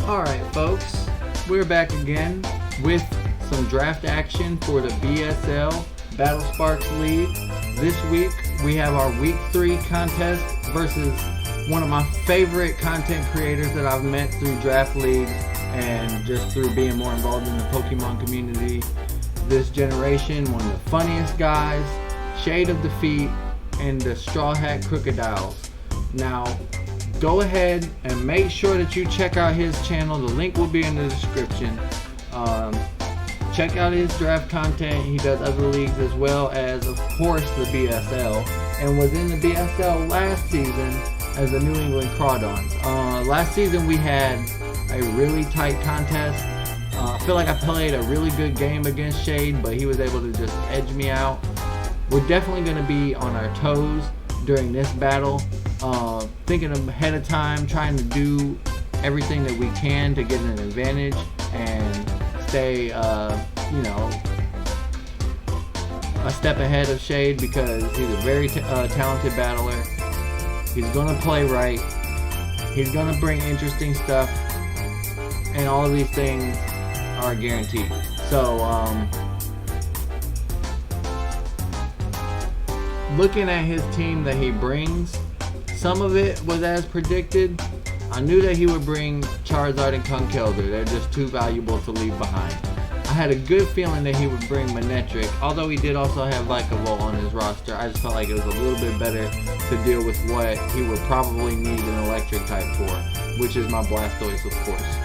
Alright folks, we're back again with some draft action for the BSL Battle Sparks League. This week we have our week 3 contest versus one of my favorite content creators that I've met through draft leagues and just through being more involved in the Pokemon community this generation. One of the funniest guys, Shade of Defeat, and the Straw Hat Krookodiles. Now, go ahead and make sure that you check out his channel. The link will be in the description. Check out his draft content. He does other leagues as well as, of course, the BSL, and was in the BSL last season as the New England Crawdons. Last season we had a really tight contest. I feel like I played a really good game against Shade, but he was able to just edge me out. We're definitely going to be on our toes during this battle, thinking ahead of time, trying to do everything that we can to get an advantage and stay, a step ahead of Shade, because he's a very talented battler. He's going to play right. He's going to bring interesting stuff, and all of these things are guaranteed. So, looking at his team that he brings, some of it was as predicted. I knew that he would bring Charizard and Krookodile. They're just too valuable to leave behind. I had a good feeling that he would bring Manectric, although he did also have Vikavolt on his roster. I just felt like it was a little bit better to deal with what he would probably need an electric type for, which is my Blastoise, of course.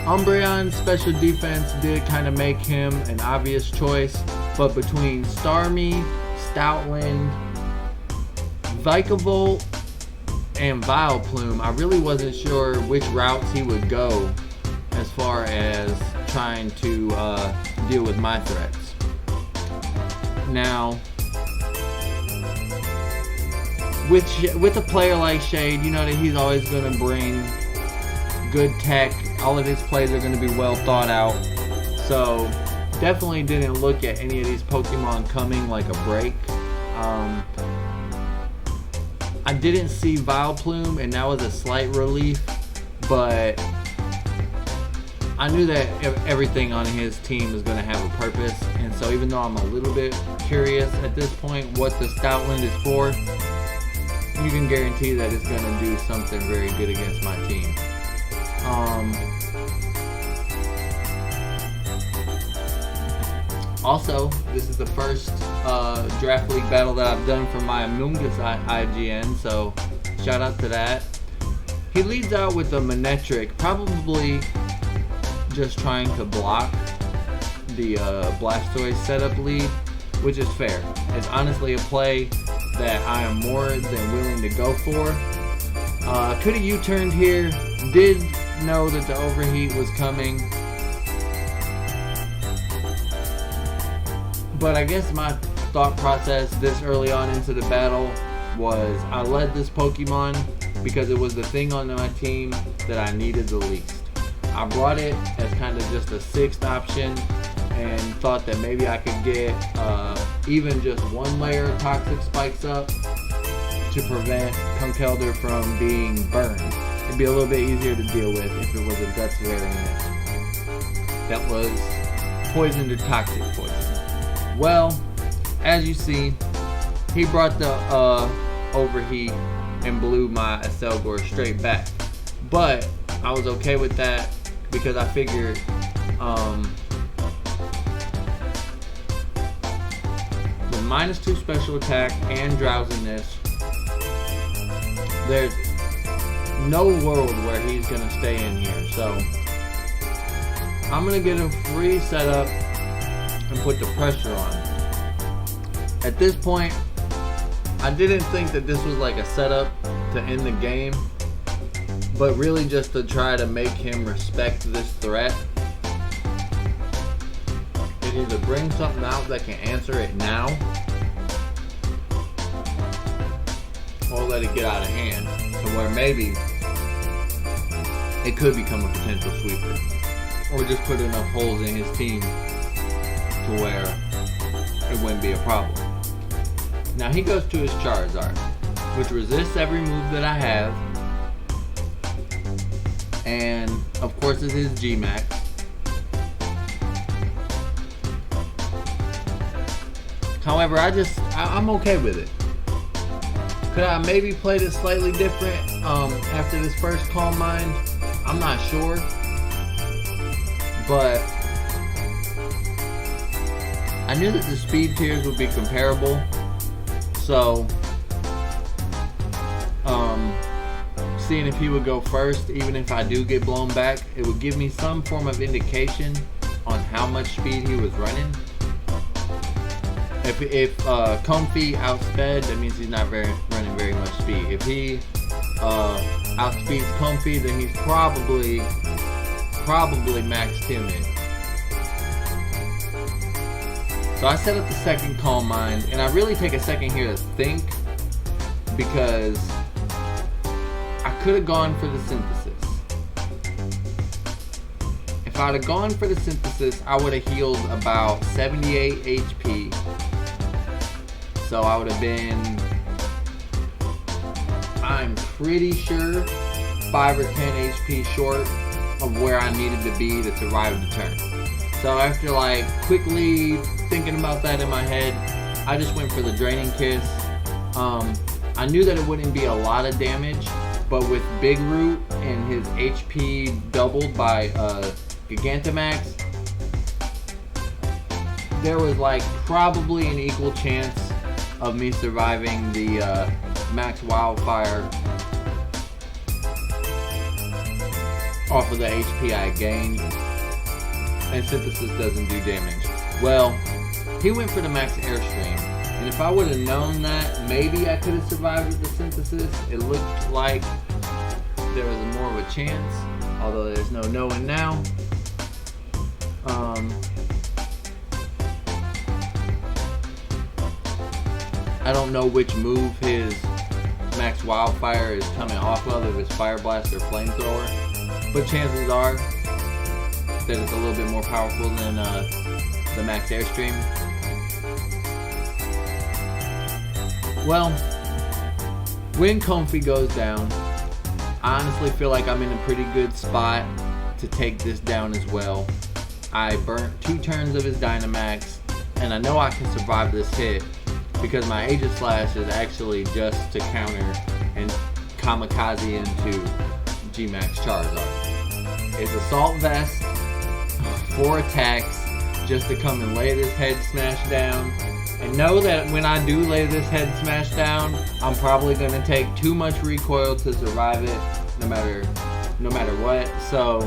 Umbreon's special defense did kind of make him an obvious choice, but between Starmie, Stoutland, Vikavolt, and Vileplume, I really wasn't sure which routes he would go as far as trying to deal with my threats. Now, with a player like Shade, you know that he's always going to bring good tech. All of his plays are going to be well thought out. So, definitely didn't look at any of these Pokemon coming like a break. I didn't see Vileplume, and that was a slight relief, but I knew that everything on his team is going to have a purpose, and so even though I'm a little bit curious at this point what the Stoutland is for, you can guarantee that it's going to do something very good against my team. Also, this is the first draft league battle that I've done for my Amoonguss IGN, so shout out to that. He leads out with the Manectric, probably just trying to block the Blastoise setup lead, which is fair. It's honestly a play that I am more than willing to go for. Could have U-turned here, did know that the overheat was coming, but I guess my thought process this early on into the battle was I led this Pokemon because it was the thing on my team that I needed the least. I brought it as kind of just a 6th option and thought that maybe I could get even just one layer of Toxic Spikes up to prevent Krookodile from being burned. It'd be a little bit easier to deal with if it was a Guts variant that was poisoned or toxic poison. Well, as you see, he brought the overheat and blew my Acelgor straight back. But I was okay with that because I figured with -2 special attack and drowsiness, there's no world where he's going to stay in here. So I'm going to get a free setup and put the pressure on. At this point, I didn't think that this was like a setup to end the game, but really just to try to make him respect this threat. It either bring something out that can answer it now, or let it get out of hand to where maybe it could become a potential sweeper, or just put enough holes in his team to where it wouldn't be a problem. Now he goes to his Charizard, which resists every move that I have, and of course it's his G-Max. However, I'm okay with it. Could I maybe played it slightly different after this first Calm Mind? I'm not sure. But I knew that the speed tiers would be comparable. So, seeing if he would go first, even if I do get blown back, it would give me some form of indication on how much speed he was running. If Comfy outsped, that means he's not running very much speed. If he outspeeds Comfy, then he's probably max timid. So I set up the second Calm Mind, and I really take a second here to think, because I could have gone for the Synthesis. If I'd have gone for the Synthesis, I would have healed about 78 HP. So I would have been, I'm pretty sure, 5 or 10 HP short of where I needed to be to survive the turn. So after like quickly thinking about that in my head, I just went for the Draining Kiss. I knew that it wouldn't be a lot of damage, but with Big Root and his HP doubled by Gigantamax, there was like probably an equal chance of me surviving the Max Wildfire off of the HP I gained, and Synthesis doesn't do damage. Well, he went for the Max Airstream, and if I would have known that, maybe I could have survived with the Synthesis. It looked like there was more of a chance, although there's no knowing now. I don't know which move his Max Wildfire is coming off of, if it's Fire Blast or Flamethrower, but chances are that it's a little bit more powerful than the Max Airstream. Well, when Comfy goes down, I honestly feel like I'm in a pretty good spot to take this down as well. I burnt 2 turns of his Dynamax, and I know I can survive this hit because my Aegis Slash is actually just to counter and kamikaze into G-Max Charizard. It's Assault Vest, 4 attacks, just to come and lay this head smash down. And know that when I do lay this head smash down, I'm probably going to take too much recoil to survive it, no matter what. So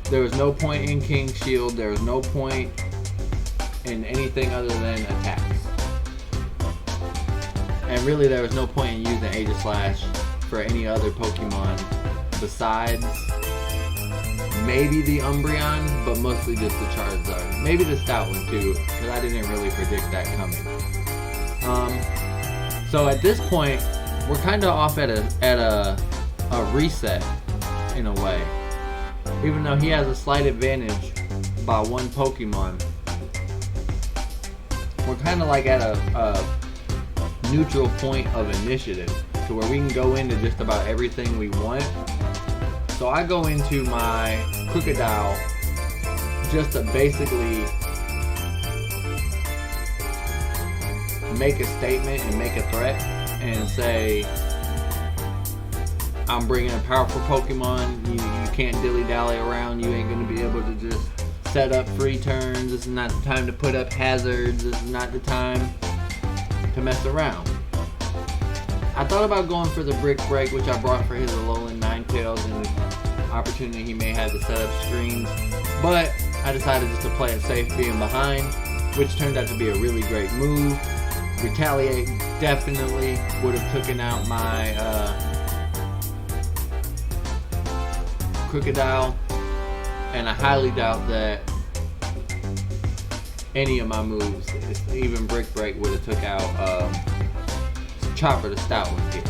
there was no point in King Shield. There was no point in anything other than attacks. And really, there was no point in using Aegis Slash for any other Pokemon besides maybe the Umbreon, but mostly just the Charizard. Maybe the Stoutland too, because I didn't really predict that coming. So at this point, we're kind of off at a reset in a way. Even though he has a slight advantage by 1 Pokemon, we're kind of like at a neutral point of initiative to where we can go into just about everything we want. So I go into my Krookodile just to basically make a statement and make a threat and say, I'm bringing a powerful Pokemon, you can't dilly-dally around, you ain't going to be able to just set up free turns, this is not the time to put up hazards, this is not the time to mess around. I thought about going for the Brick Break, which I brought for his Alolan Ninetales and the opportunity he may have to set up screens, but I decided just to play it safe being behind, which turned out to be a really great move. Retaliate definitely would have taken out my Krookodile, and I highly doubt that any of my moves, even Brick Break, would have took out Chopper the Stoutland here.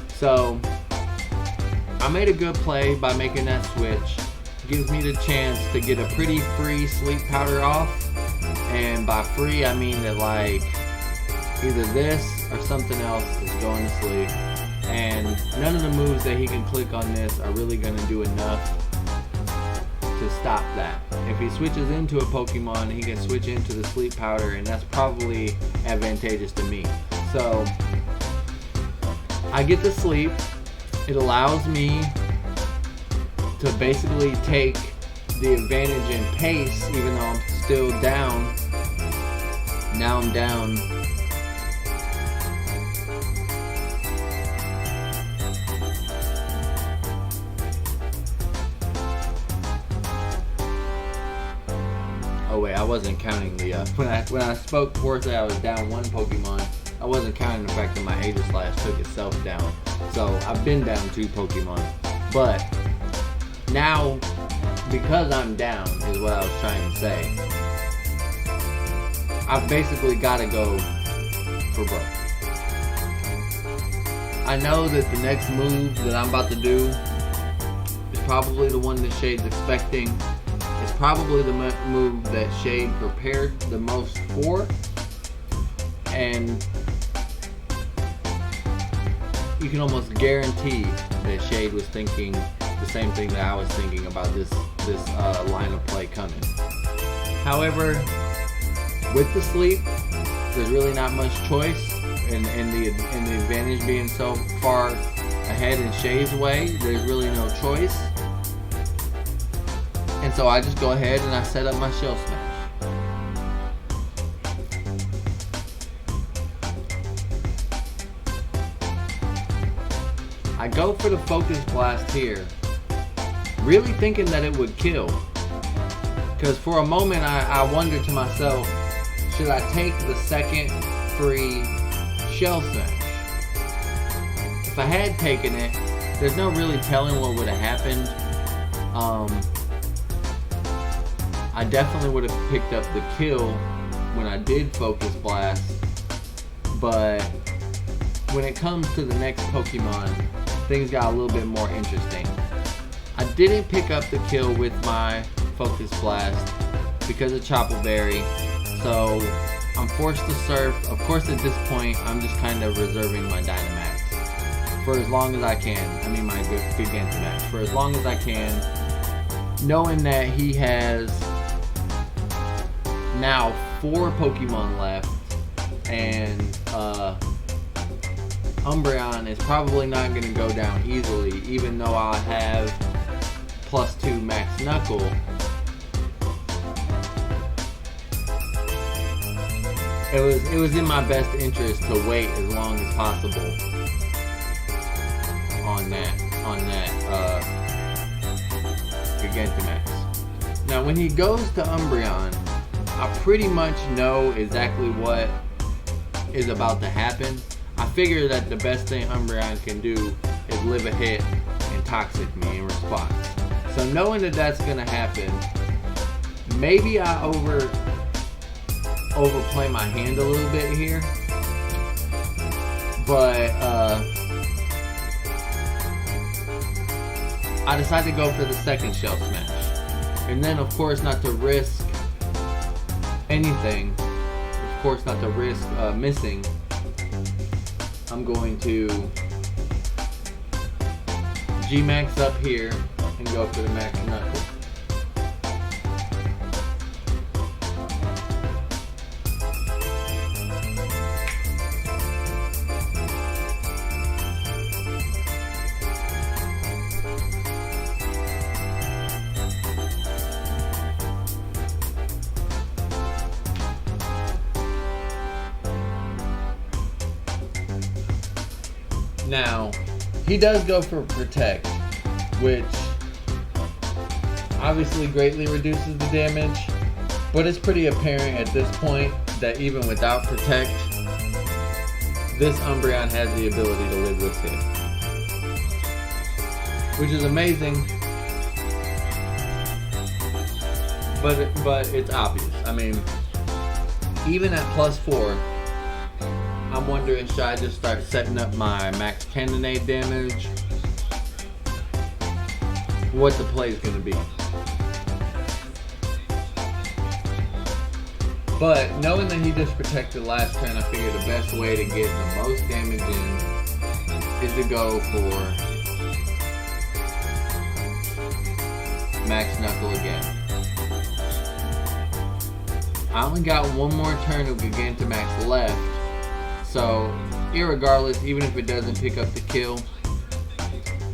So I made a good play by making that switch. Gives me the chance to get a pretty free Sleep Powder off, and by free I mean that like either this or something else is going to sleep, and none of the moves that he can click on this are really going to do enough to stop that. If he switches into a Pokemon, he can switch into the Sleep Powder, and that's probably advantageous to me. So I get the sleep. It allows me to basically take the advantage in pace, even though I'm still down. Now I'm down. Oh wait, I wasn't counting the when I spoke Forza, I was down one Pokemon. I wasn't counting the fact that my Aegislash took itself down. So I've been down 2 Pokemon. But now, because I'm down, is what I was trying to say, I've basically got to go for broke. I know that the next move that I'm about to do is probably the one that Shade's expecting. It's probably the move that Shade prepared the most for. And you can almost guarantee that Shade was thinking the same thing that I was thinking about this line of play coming. However, with the sleep, there's really not much choice, and the advantage being so far ahead in Shade's way, there's really no choice. And so I just go ahead and I set up my Shell Smash. I go for the Focus Blast here, really thinking that it would kill. Because for a moment I wondered to myself, should I take the second free Shell Smash? If I had taken it, there's no really telling what would have happened. I definitely would have picked up the kill when I did Focus Blast, but when it comes to the next Pokemon, things got a little bit more interesting. I didn't pick up the kill with my Focus Blast because of Chople Berry, so I'm forced to surf. Of course, at this point, I'm just kind of reserving my Dynamax for as long as I can. I mean, my Gigantamax for as long as I can, knowing that he has now 4 Pokemon left, and Umbreon is probably not going to go down easily, even though I have +2 Max Knuckle. It was in my best interest to wait as long as possible on that Gigantamax. Now when he goes to Umbreon, I pretty much know exactly what is about to happen. I figure that the best thing Umbreon can do is live a hit and Toxic me in response. So knowing that that's gonna happen, maybe I overplay my hand a little bit here, but I decided to go for the second Shell Smash, and then of course not to risk anything, of course not to risk missing, I'm going to G-Max up here and go for the Max Knuckle. Now, he does go for Protect, which obviously greatly reduces the damage, but it's pretty apparent at this point that even without Protect, this Umbreon has the ability to live this hit, which is amazing, but it's obvious. I mean, even at +4, I'm wondering, should I just start setting up my max Cannonade damage? What the play is going to be. But knowing that he just protected last turn, I figured the best way to get the most damage in is to go for Max Knuckle again. I only got one more turn of Gigantamax left, so irregardless, even if it doesn't pick up the kill,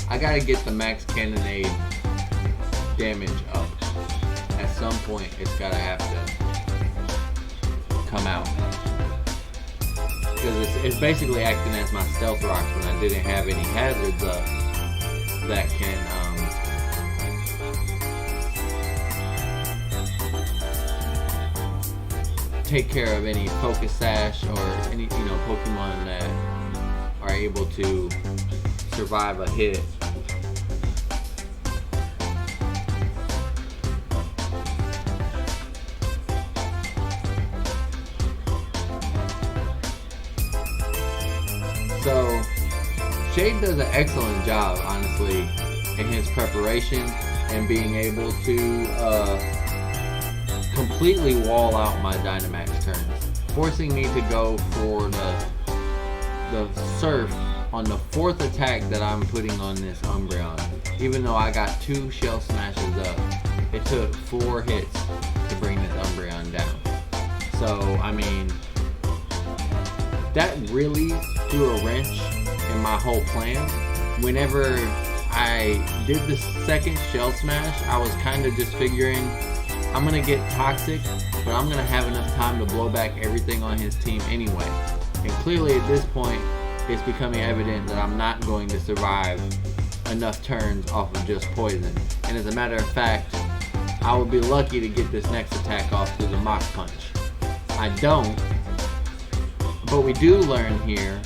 I gotta get the Max Cannonade damage up. At some point, it's gotta have to come out. Because it's basically acting as my stealth rocks when I didn't have any hazards up that can take care of any Focus Sash or any Pokemon that are able to survive a hit. So Shade does an excellent job, honestly, in his preparation and being able to completely wall out my Dynamax turns, forcing me to go for the Surf on the 4th attack that I'm putting on this Umbreon. Even though I got 2 Shell Smashes up, it took 4 hits to bring this Umbreon down. So, I mean, that really threw a wrench in my whole plan. Whenever I did the second Shell Smash, I was kind of just figuring, I'm going to get Toxic, but I'm going to have enough time to blow back everything on his team anyway. And clearly at this point, it's becoming evident that I'm not going to survive enough turns off of just Poison. And as a matter of fact, I would be lucky to get this next attack off through the Mach Punch. I don't, but we do learn here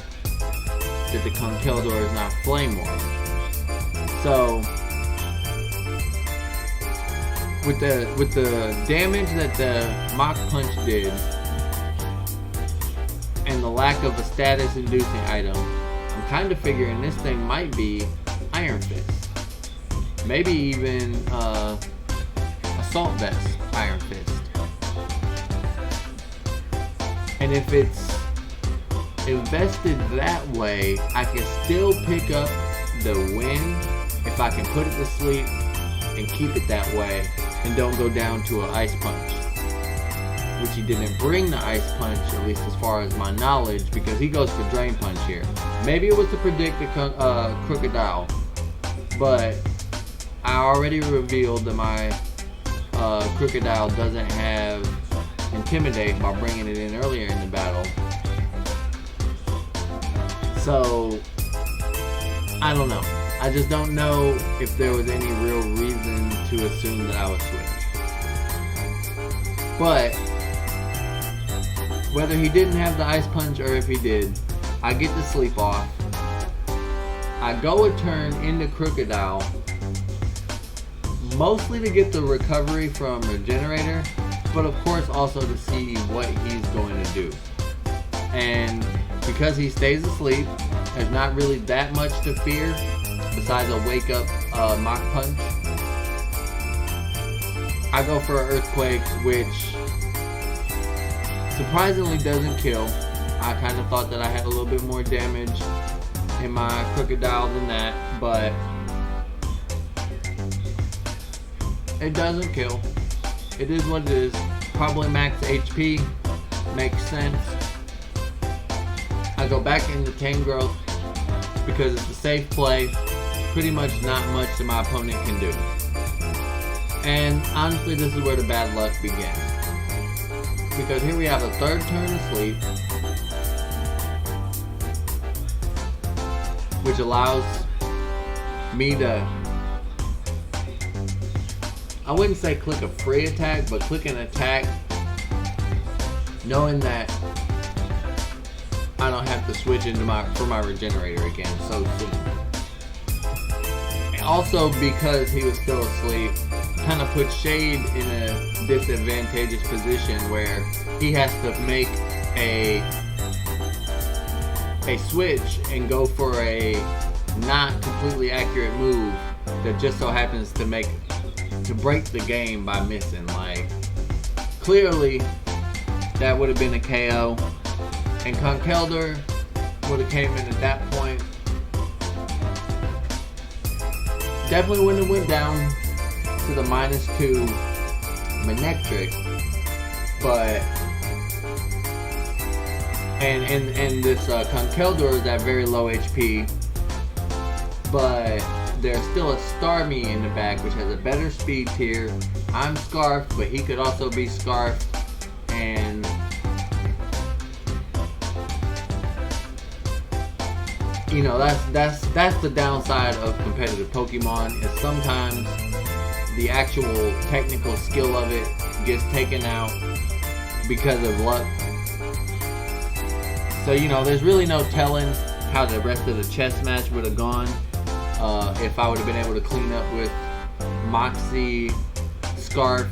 that the Conkeldurr is not Flame Orb. So, with the damage that the Mach Punch did, and the lack of a status-inducing item, I'm kind of figuring this thing might be Iron Fist. Maybe even Assault Vest Iron Fist. And if it's invested that way, I can still pick up the win if I can put it to sleep and keep it that way and don't go down to an Ice Punch. Which he didn't bring the Ice Punch, at least as far as my knowledge, because he goes for Drain Punch here. Maybe it was to predict the Krookodile, but I already revealed that my Krookodile doesn't have Intimidate by bringing it in earlier in the battle. So, I don't know. I just don't know if there was any real reason to assume that I would switch. But whether he didn't have the Ice Punch or if he did, I get the sleep off. I go a turn into Krookodile, mostly to get the recovery from Regenerator, but of course also to see what he's going to do. And because he stays asleep, there's not really that much to fear besides a wake up Mach Punch. I go for an Earthquake, which surprisingly doesn't kill. I kind of thought that I had a little bit more damage in my Krookodile than that, but it doesn't kill. It is what it is. Probably max HP. Makes sense. I go back into Tangrowth because it's a safe play. Pretty much not much that my opponent can do. And honestly, this is where the bad luck begins. Because here we have a third turn of sleep, which allows me to, I wouldn't say click a free attack, but click an attack knowing that I don't have to switch into for my Regenerator again so soon. And also because he was still asleep, kind of put Shade in a disadvantageous position where he has to make a switch and go for a not completely accurate move that just so happens to break the game by missing. Like, clearly that would have been a KO, and Conkeldurr would have came in at that point definitely wouldn't have went down to the -2 Manectric, but and this Conkeldurr is at very low HP, but there's still a Starmie in the back which has a better speed tier. I'm Scarfed, but he could also be Scarfed, and you know, that's the downside of competitive Pokemon, is sometimes the actual technical skill of it gets taken out because of luck. So, you know, there's really no telling how the rest of the chess match would have gone if I would have been able to clean up with Moxie, Scarf,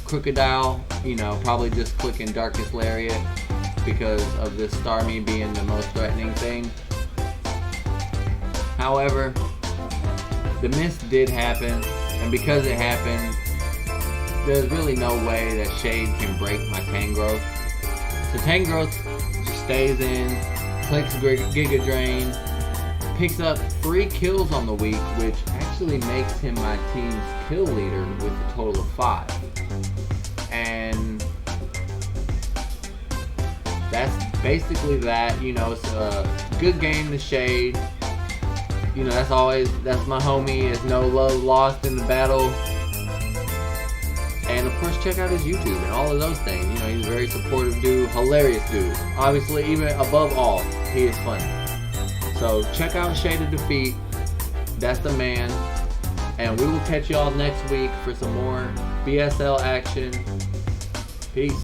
Krookodile, you know, probably just clicking Darkest Lariat because of this Starmie being the most threatening thing. However, the miss did happen, and because it happened, there's really no way that Shade can break my Tangrowth. So Tangrowth just stays in, clicks Giga Drain, picks up 3 kills on the week, which actually makes him my team's kill leader with a total of 5. And that's basically that. You know, it's a good game to Shade. You know, that's my homie. There's no love lost in the battle. And of course, check out his YouTube and all of those things. You know, he's a very supportive dude, hilarious dude. Obviously, even above all, he is funny. So check out Shade of Defeat. That's the man. And we will catch y'all next week for some more BSL action. Peace.